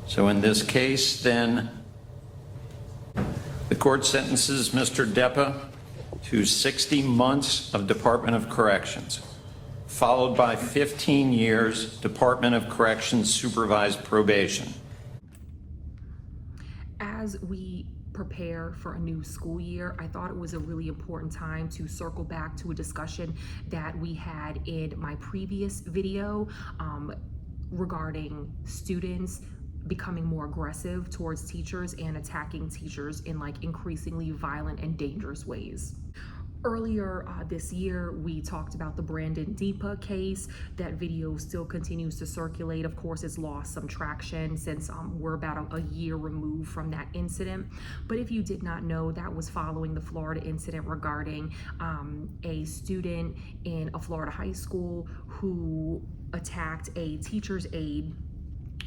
So in this case, then, the court sentences Mr. Deppa to 60 months of Department of Corrections, followed by 15 years Department of Corrections supervised probation. As we prepare for a new school year, I thought it was a really important time to circle back to a discussion that we had in my previous video regarding students becoming more aggressive towards teachers and attacking teachers in like increasingly violent and dangerous ways. Earlier this year, we talked about the Brandon Deepa case. That video still continues to circulate. Of course, it's lost some traction since we're about a year removed from that incident. But if you did not know, that was following the Florida incident regarding a student in a Florida high school who attacked a teacher's aide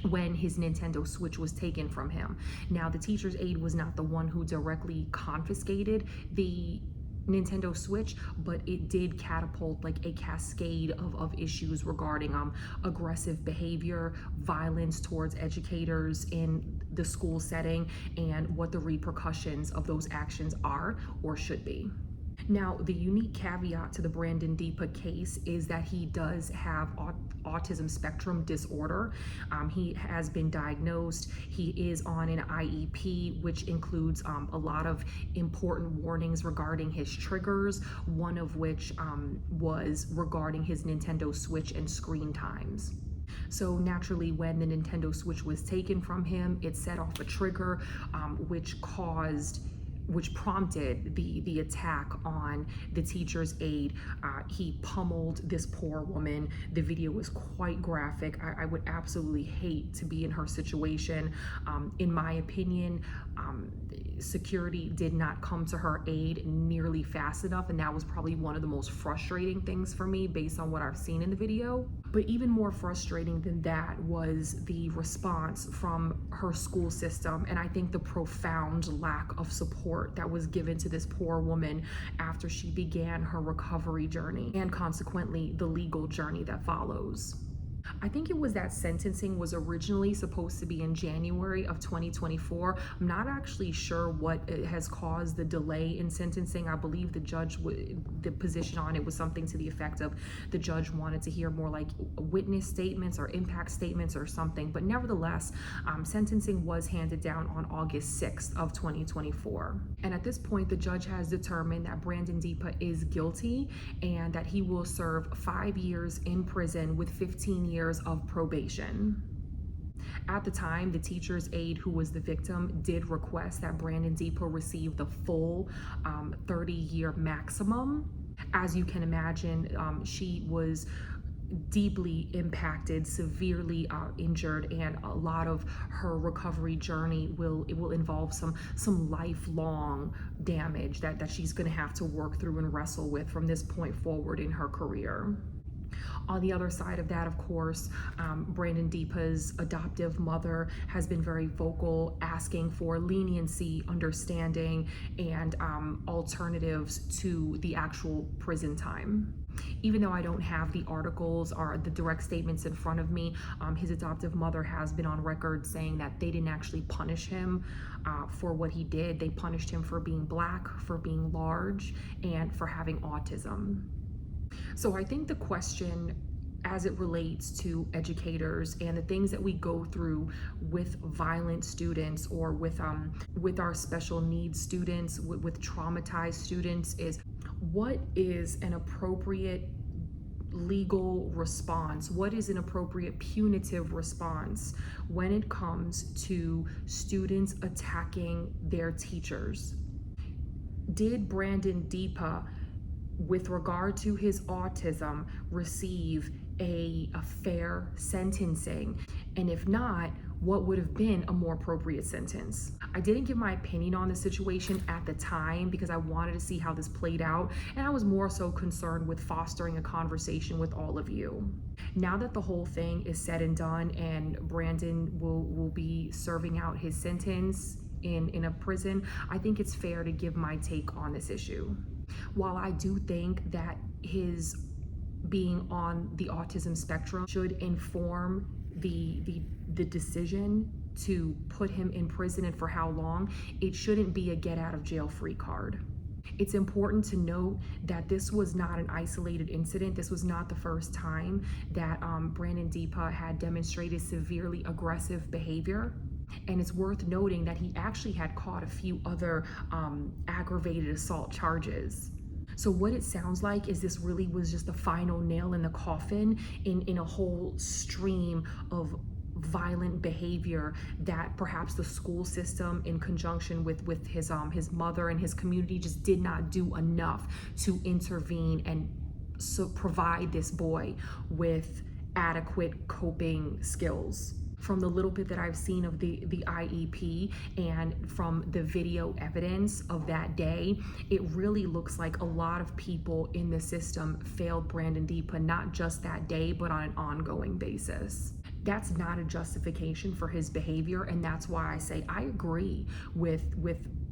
when his Nintendo Switch was taken from him. Now, the teacher's aide was not the one who directly confiscated the Nintendo Switch, but it did catapult like a cascade of issues regarding aggressive behavior, violence towards educators in the school setting, and what the repercussions of those actions are or should be. Now, the unique caveat to the Brandon Deepa case is that he does have autism spectrum disorder. He has been diagnosed. He is on an IEP, which includes a lot of important warnings regarding his triggers, one of which was regarding his Nintendo Switch and screen times. So naturally, when the Nintendo Switch was taken from him, it set off a trigger, which prompted the attack on the teacher's aide. He pummeled this poor woman. The video was quite graphic. I would absolutely hate to be in her situation. In my opinion, security did not come to her aid nearly fast enough, and that was probably one of the most frustrating things for me based on what I've seen in the video. But even more frustrating than that was the response from her school system, and I think the profound lack of support that was given to this poor woman after she began her recovery journey, and consequently the legal journey that follows. I think it was that sentencing was originally supposed to be in January of 2024. I'm not actually sure what has caused the delay in sentencing. I believe the judge, the position on it was something to the effect of the judge wanted to hear more like witness statements or impact statements or something. But nevertheless, sentencing was handed down on August 6th of 2024. And at this point, the judge has determined that Brandon Deepa is guilty and that he will serve 5 years in prison with 15 years of probation. At the time, the teacher's aide, who was the victim, did request that Brandon Deepa receive the full 30-year maximum. As you can imagine, she was deeply impacted, severely injured, and a lot of her recovery journey will involve some lifelong damage that she's going to have to work through and wrestle with from this point forward in her career. On the other side of that, of course, Brandon Deepa's adoptive mother has been very vocal, asking for leniency, understanding, and alternatives to the actual prison time. Even though I don't have the articles or the direct statements in front of me, his adoptive mother has been on record saying that they didn't actually punish him for what he did. They punished him for being Black, for being large, and for having autism. So I think the question as it relates to educators and the things that we go through with violent students or with our special needs students, with traumatized students, is what is an appropriate legal response? What is an appropriate punitive response when it comes to students attacking their teachers? Did Brandon Deepa, with regard to his autism, receive a fair sentencing? And if not, what would have been a more appropriate sentence? I didn't give my opinion on the situation at the time because I wanted to see how this played out, and I was more so concerned with fostering a conversation with all of you. Now that the whole thing is said and done and Brandon will be serving out his sentence in a prison, I think it's fair to give my take on this issue. While I do think that his being on the autism spectrum should inform the decision to put him in prison and for how long, it shouldn't be a get out of jail free card. It's important to note that this was not an isolated incident. This was not the first time that Brandon Deepa had demonstrated severely aggressive behavior. And it's worth noting that he actually had caught a few other aggravated assault charges. So what it sounds like is this really was just the final nail in the coffin in a whole stream of violent behavior that perhaps the school system in conjunction with his mother and his community just did not do enough to intervene and so provide this boy with adequate coping skills. From the little bit that I've seen of the IEP and from the video evidence of that day, it really looks like a lot of people in the system failed Brandon Deepa, not just that day, but on an ongoing basis. That's not a justification for his behavior, and that's why I say I agree with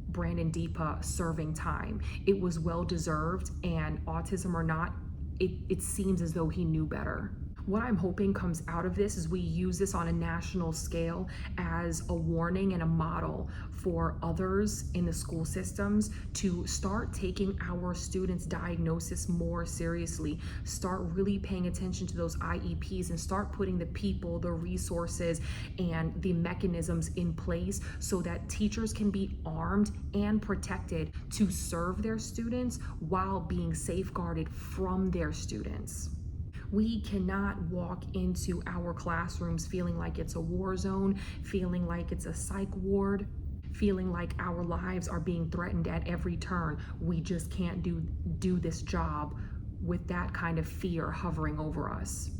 Brandon Deepa serving time. It was well deserved, and autism or not, it seems as though he knew better. What I'm hoping comes out of this is we use this on a national scale as a warning and a model for others in the school systems to start taking our students' diagnosis more seriously, start really paying attention to those IEPs, and start putting the people, the resources, and the mechanisms in place so that teachers can be armed and protected to serve their students while being safeguarded from their students. We cannot walk into our classrooms feeling like it's a war zone, feeling like it's a psych ward, feeling like our lives are being threatened at every turn. We just can't do this job with that kind of fear hovering over us.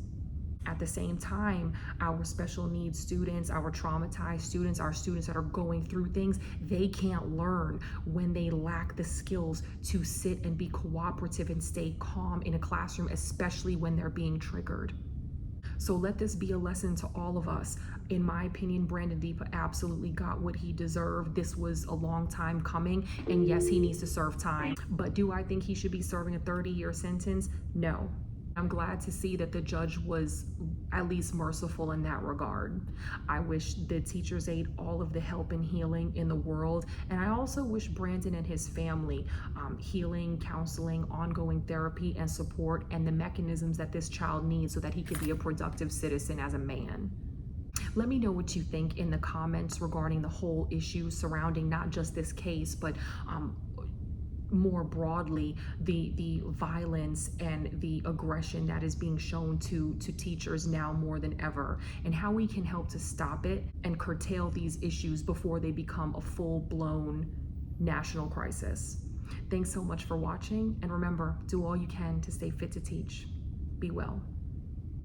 At the same time, our special needs students, our traumatized students, our students that are going through things, they can't learn when they lack the skills to sit and be cooperative and stay calm in a classroom, especially when they're being triggered. So let this be a lesson to all of us. In my opinion, Brandon Deepa absolutely got what he deserved. This was a long time coming, and yes, he needs to serve time. But do I think he should be serving a 30-year sentence? No. I'm glad to see that the judge was at least merciful in that regard. I wish the teacher's aide all of the help and healing in the world. And I also wish Brandon and his family healing, counseling, ongoing therapy and support, and the mechanisms that this child needs so that he could be a productive citizen as a man. Let me know what you think in the comments regarding the whole issue surrounding not just this case, but more broadly, the violence and the aggression that is being shown to teachers now more than ever, and how we can help to stop it and curtail these issues before they become a full-blown national crisis. Thanks so much for watching, and remember, do all you can to stay fit to teach. Be well.